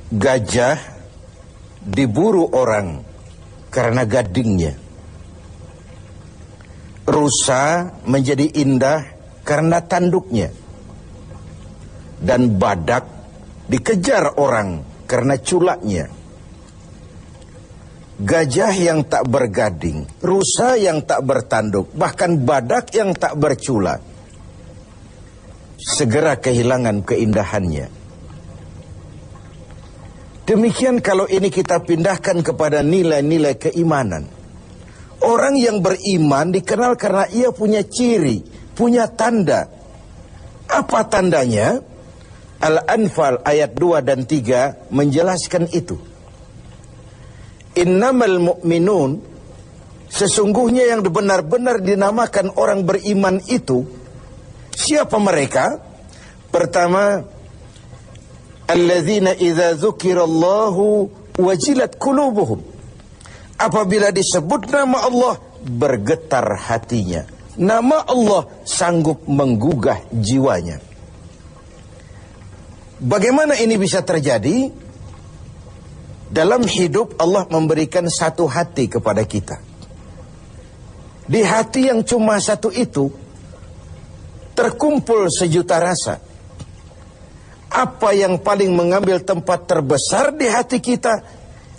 Gajah diburu orang karena gadingnya. Rusa menjadi indah karena tanduknya. Dan badak dikejar orang karena culaknya. Gajah yang tak bergading, rusa yang tak bertanduk, bahkan badak yang tak bercula, segera kehilangan keindahannya. Demikian kalau ini kita pindahkan kepada nilai-nilai keimanan. Orang yang beriman dikenal karena ia punya ciri, punya tanda. Apa tandanya? Al-Anfal ayat 2 dan 3 menjelaskan itu. Innamal mu'minun, sesungguhnya yang benar-benar dinamakan orang beriman itu, siapa mereka? Pertama, alladzina idza dzukirallahu wajilat qulubuhum. Apabila disebut nama Allah, bergetar hatinya. Nama Allah sanggup menggugah jiwanya. Bagaimana ini bisa terjadi? Dalam hidup Allah memberikan satu hati kepada kita. Di hati yang cuma satu itu terkumpul sejuta rasa. Apa yang paling mengambil tempat terbesar di hati kita,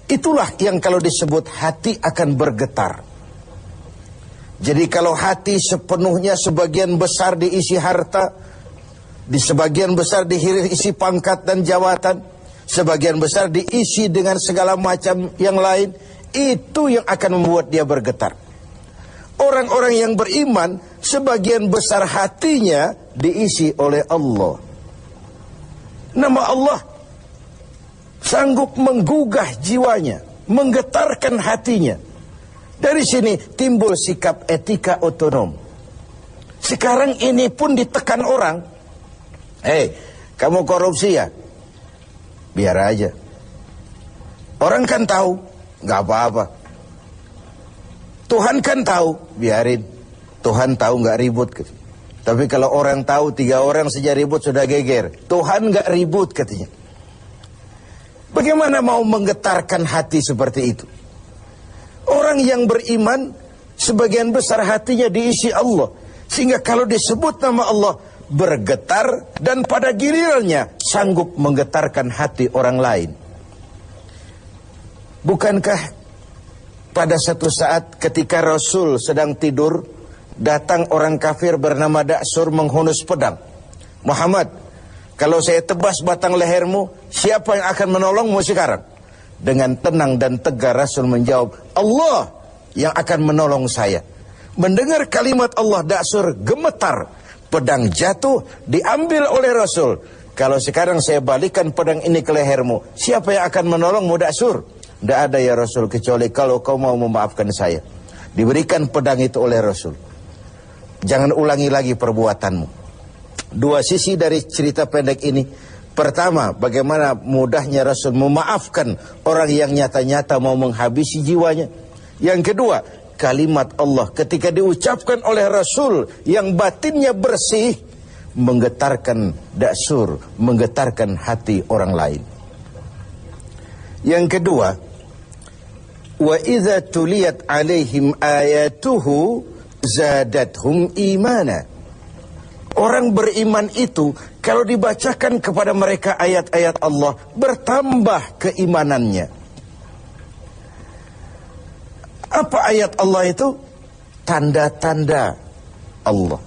itulah yang kalau disebut hati akan bergetar. Jadi kalau hati sepenuhnya sebagian besar diisi harta, di sebagian besar diisi pangkat dan jabatan, sebagian besar diisi dengan segala macam yang lain, itu yang akan membuat dia bergetar. Orang-orang yang beriman, sebagian besar hatinya diisi oleh Allah. Nama Allah sanggup menggugah jiwanya, menggetarkan hatinya. Dari sini timbul sikap etika otonom. Sekarang ini pun ditekan orang. Hei, kamu korupsi ya? Biar aja. Orang kan tahu, nggak apa-apa. Tuhan kan tahu, biarin. Tuhan tahu nggak ribut. Tapi kalau orang tahu, 3 orang saja ribut sudah geger. Tuhan nggak ribut katanya. Bagaimana mau menggetarkan hati seperti itu? Orang yang beriman, sebagian besar hatinya diisi Allah. Sehingga kalau disebut nama Allah, bergetar dan pada gilirannya sanggup menggetarkan hati orang lain. Bukankah pada satu saat ketika Rasul sedang tidur, datang orang kafir bernama Da'sur menghunus pedang. Muhammad, kalau saya tebas batang lehermu, siapa yang akan menolongmu sekarang? Dengan tenang dan tegar Rasul menjawab, Allah yang akan menolong saya. Mendengar kalimat Allah, Da'sur gemetar. Pedang jatuh, diambil oleh Rasul. Kalau sekarang saya balikan pedang ini ke lehermu, siapa yang akan menolongmu, Da'sur? Tidak ada ya Rasul, kecuali kalau kau mau memaafkan saya. Diberikan pedang itu oleh Rasul. Jangan ulangi lagi perbuatanmu. 2 sisi dari cerita pendek ini. Pertama, bagaimana mudahnya Rasul memaafkan orang yang nyata-nyata mau menghabisi jiwanya. Yang kedua, kalimat Allah ketika diucapkan oleh Rasul yang batinnya bersih, menggetarkan Da'sur, menggetarkan hati orang lain. Yang kedua, wa idza tuliyat alaihim ayatuhu zadathum imana. Orang beriman itu kalau dibacakan kepada mereka ayat-ayat Allah, bertambah keimanannya. Apa ayat Allah itu? Tanda-tanda Allah.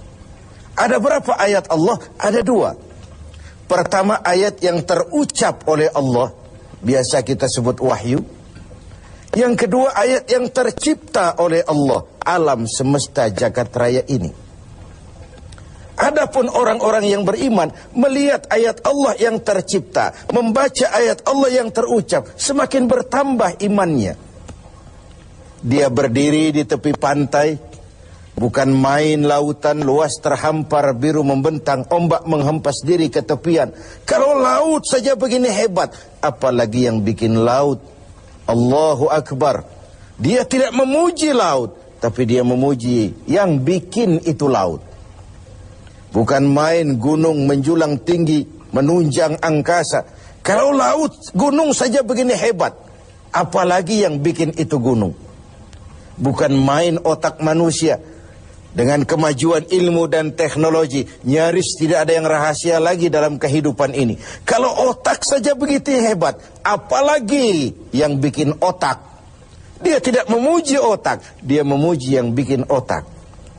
Ada berapa ayat Allah? Ada 2. Pertama, ayat yang terucap oleh Allah, biasa kita sebut wahyu. Yang kedua, ayat yang tercipta oleh Allah, alam semesta jagat raya ini. Adapun orang-orang yang beriman melihat ayat Allah yang tercipta, membaca ayat Allah yang terucap, semakin bertambah imannya. Dia berdiri di tepi pantai, bukan main lautan luas terhampar biru membentang, ombak menghempas diri ke tepian. Kalau laut saja begini hebat, apalagi yang bikin laut. Allahu Akbar. Dia tidak memuji laut, tapi dia memuji yang bikin itu laut. Bukan main gunung menjulang tinggi, menunjang angkasa. Kalau laut, gunung saja begini hebat, apalagi yang bikin itu gunung. Bukan main otak manusia. Dengan kemajuan ilmu dan teknologi, nyaris tidak ada yang rahasia lagi dalam kehidupan ini. Kalau otak saja begitu hebat, apalagi yang bikin otak. Dia tidak memuji otak, dia memuji yang bikin otak.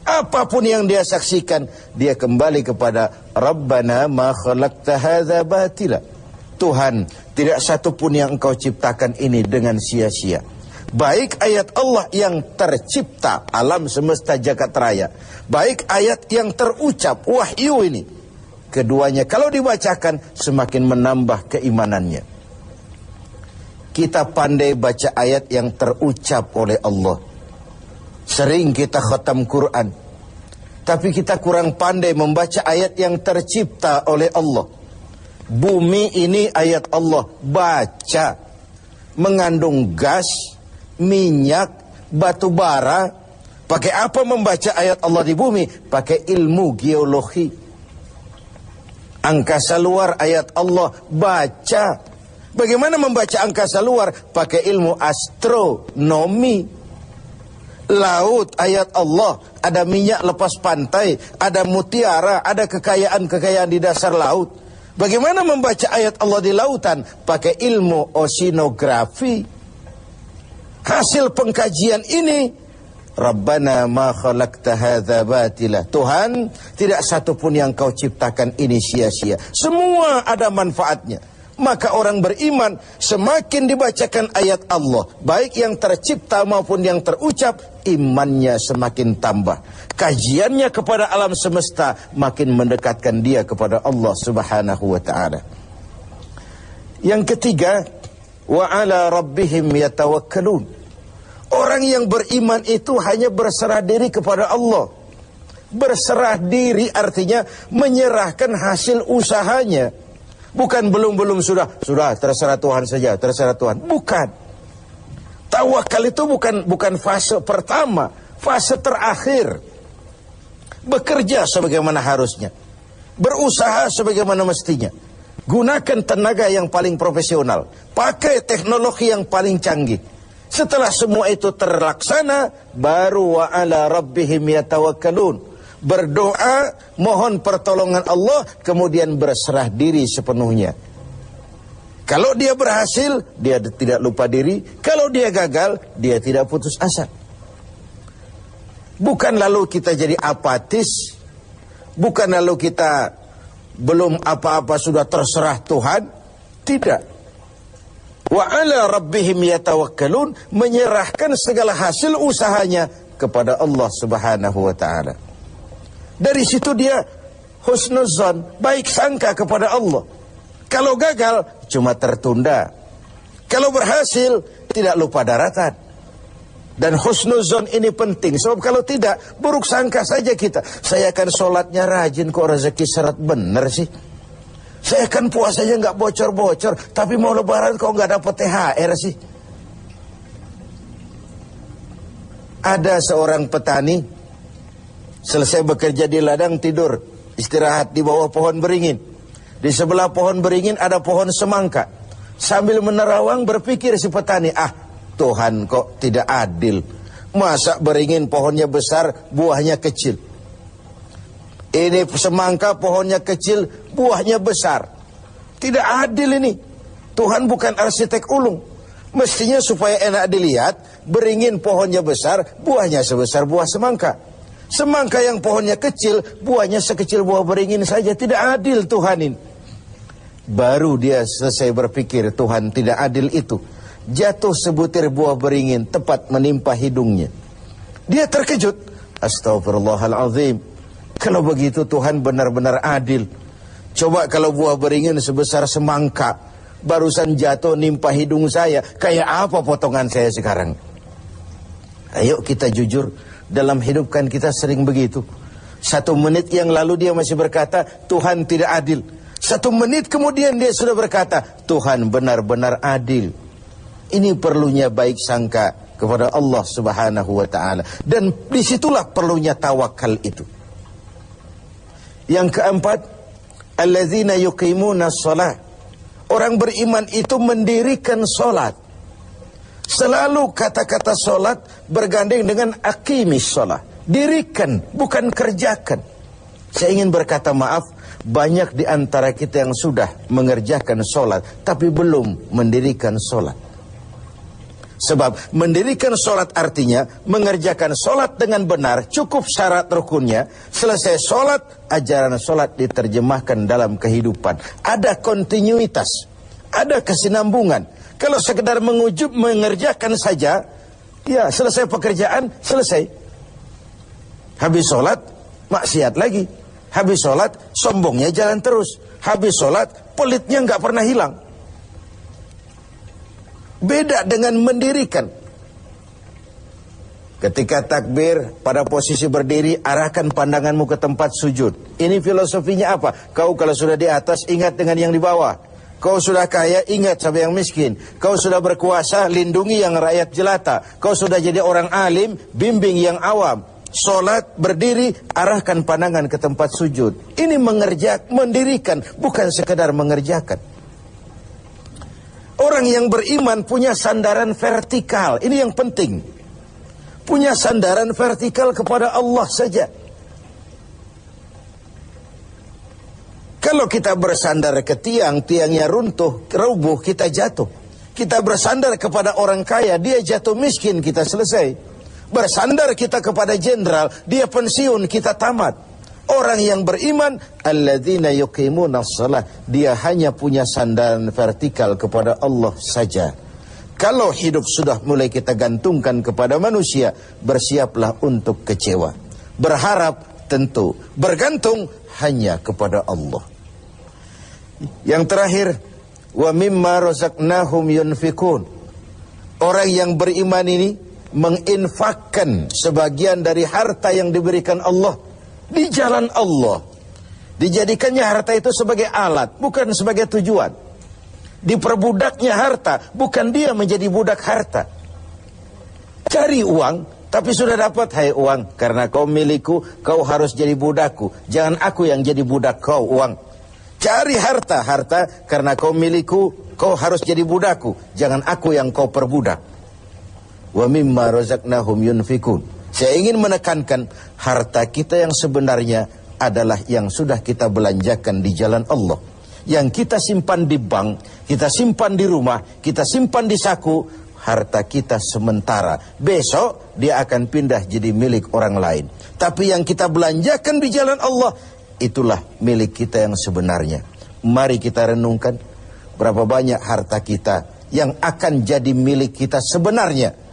Apapun yang dia saksikan, dia kembali kepada Rabbana ma khalaqta hadza batila. Tuhan, tidak satu pun yang engkau ciptakan ini dengan sia-sia. Baik ayat Allah yang tercipta, alam semesta jagat raya, baik ayat yang terucap, wahyu ini, keduanya kalau dibacakan semakin menambah keimanannya. Kita pandai baca ayat yang terucap oleh Allah. Sering kita khatam Quran, tapi kita kurang pandai membaca ayat yang tercipta oleh Allah. Bumi ini ayat Allah, baca. Mengandung gas, minyak, batu bara. Pakai apa membaca ayat Allah di bumi? Pakai ilmu geologi. Angkasa luar ayat Allah, baca. Bagaimana membaca angkasa luar? Pakai ilmu astronomi. Laut ayat Allah, ada minyak lepas pantai, ada mutiara, ada kekayaan-kekayaan di dasar laut. Bagaimana membaca ayat Allah di lautan? Pakai ilmu oceanografi. Hasil pengkajian ini, Rabbana ma khalaqta hadza batila. Tuhan, tidak satu pun yang kau ciptakan ini sia-sia. Semua ada manfaatnya. Maka orang beriman semakin dibacakan ayat Allah, baik yang tercipta maupun yang terucap, imannya semakin tambah. Kajiannya kepada alam semesta makin mendekatkan dia kepada Allah Subhanahu wa ta'ala. Yang ketiga, wa ala rabbihim yatawakkalun. Orang yang beriman itu hanya berserah diri kepada Allah. Berserah diri artinya menyerahkan hasil usahanya. Bukan belum sudah terserah Tuhan saja, terserah Tuhan. Bukan. Tawakal itu bukan fase pertama, fase terakhir. Bekerja sebagaimana harusnya. Berusaha sebagaimana mestinya. Gunakan tenaga yang paling profesional. Pakai teknologi yang paling canggih. Setelah semua itu terlaksana, baru wa ala rabbihim yatawakkalun. Berdoa, mohon pertolongan Allah, kemudian berserah diri sepenuhnya. Kalau dia berhasil, dia tidak lupa diri. Kalau dia gagal, dia tidak putus asa. Bukan lalu kita jadi apatis. Bukan lalu kita belum apa-apa sudah terserah Tuhan. Tidak. Wa ala rabbihim yatawakkalun, menyerahkan segala hasil usahanya kepada Allah Subhanahu wa ta'ala. Dari situ dia husnuzan, baik sangka kepada Allah. Kalau gagal, cuma tertunda. Kalau berhasil, tidak lupa daratan. Dan husnuzan ini penting, sebab kalau tidak, buruk sangka saja kita. Saya akan sholatnya rajin, kok rezeki syarat bener sih. Saya akan puasanya nggak bocor-bocor, tapi mau lebaran kok nggak dapat THR sih. Ada seorang petani, selesai bekerja di ladang, tidur, istirahat di bawah pohon beringin. Di sebelah pohon beringin ada pohon semangka. Sambil menerawang berpikir si petani, Tuhan kok tidak adil. Masa beringin pohonnya besar, buahnya kecil. Ini semangka pohonnya kecil, buahnya besar. Tidak adil ini. Tuhan bukan arsitek ulung. Mestinya supaya enak dilihat, beringin pohonnya besar, buahnya sebesar buah semangka. Semangka yang pohonnya kecil, buahnya sekecil buah beringin saja. Tidak adil Tuhan ini. Baru dia selesai berpikir Tuhan tidak adil itu, jatuh sebutir buah beringin tepat menimpa hidungnya. Dia terkejut. Astagfirullahaladzim. Kalau begitu Tuhan benar-benar adil. Coba kalau buah beringin sebesar semangka barusan jatuh nimpa hidung saya, kayak apa potongan saya sekarang? Ayo kita jujur. Dalam hidup kan kita sering begitu. 1 menit yang lalu dia masih berkata Tuhan tidak adil. 1 menit kemudian dia sudah berkata Tuhan benar-benar adil. Ini perlunya baik sangka kepada Allah Subhanahu wa ta'ala. Dan disitulah perlunya tawakal itu. Yang keempat, alladzina yuqimuna shalah. Orang beriman itu mendirikan solat. Selalu kata-kata solat bergandeng dengan aqimis solat. Dirikan, bukan kerjakan. Saya ingin berkata maaf, banyak di antara kita yang sudah mengerjakan solat, tapi belum mendirikan solat. Sebab mendirikan solat artinya mengerjakan solat dengan benar, cukup syarat rukunnya. Selesai solat, ajaran solat diterjemahkan dalam kehidupan. Ada kontinuitas, ada kesinambungan. Kalau sekedar mengerjakan saja, ya selesai pekerjaan, selesai. Habis solat, maksiat lagi. Habis solat, sombongnya jalan terus. Habis solat, pelitnya nggak pernah hilang. Beda dengan mendirikan. Ketika takbir, pada posisi berdiri, arahkan pandanganmu ke tempat sujud. Ini filosofinya apa? Kau kalau sudah di atas, ingat dengan yang di bawah. Kau sudah kaya, ingat sama yang miskin. Kau sudah berkuasa, lindungi yang rakyat jelata. Kau sudah jadi orang alim, bimbing yang awam. Solat, berdiri, arahkan pandangan ke tempat sujud. Ini mendirikan, bukan sekedar mengerjakan. Orang yang beriman punya sandaran vertikal. Ini yang penting. Punya sandaran vertikal kepada Allah saja. Kalau kita bersandar ke tiang, tiangnya runtuh, rubuh, kita jatuh. Kita bersandar kepada orang kaya, dia jatuh miskin, kita selesai. Bersandar kita kepada jenderal, dia pensiun, kita tamat. Orang yang beriman, alladzina yuqimuna shalah, dia hanya punya sandaran vertikal kepada Allah saja. Kalau hidup sudah mulai kita gantungkan kepada manusia, bersiaplah untuk kecewa. Berharap tentu, bergantung hanya kepada Allah. Yang terakhir, wa mimma razaqnahum yunfikun. Orang yang beriman ini menginfakkan sebagian dari harta yang diberikan Allah di jalan Allah. Dijadikannya harta itu sebagai alat, bukan sebagai tujuan. Diperbudaknya harta, bukan dia menjadi budak harta. Cari uang, tapi sudah dapat, hai uang, karena kau milikku, kau harus jadi budakku. Jangan aku yang jadi budak kau, uang. Cari harta, karena kau milikku, kau harus jadi budakku. Jangan aku yang kau perbudak. Wa mimma razaqnahum yunfikun. Saya ingin menekankan, harta kita yang sebenarnya adalah yang sudah kita belanjakan di jalan Allah. Yang kita simpan di bank, kita simpan di rumah, kita simpan di saku, harta kita sementara. Besok dia akan pindah jadi milik orang lain. Tapi yang kita belanjakan di jalan Allah, itulah milik kita yang sebenarnya. Mari kita renungkan, berapa banyak harta kita yang akan jadi milik kita sebenarnya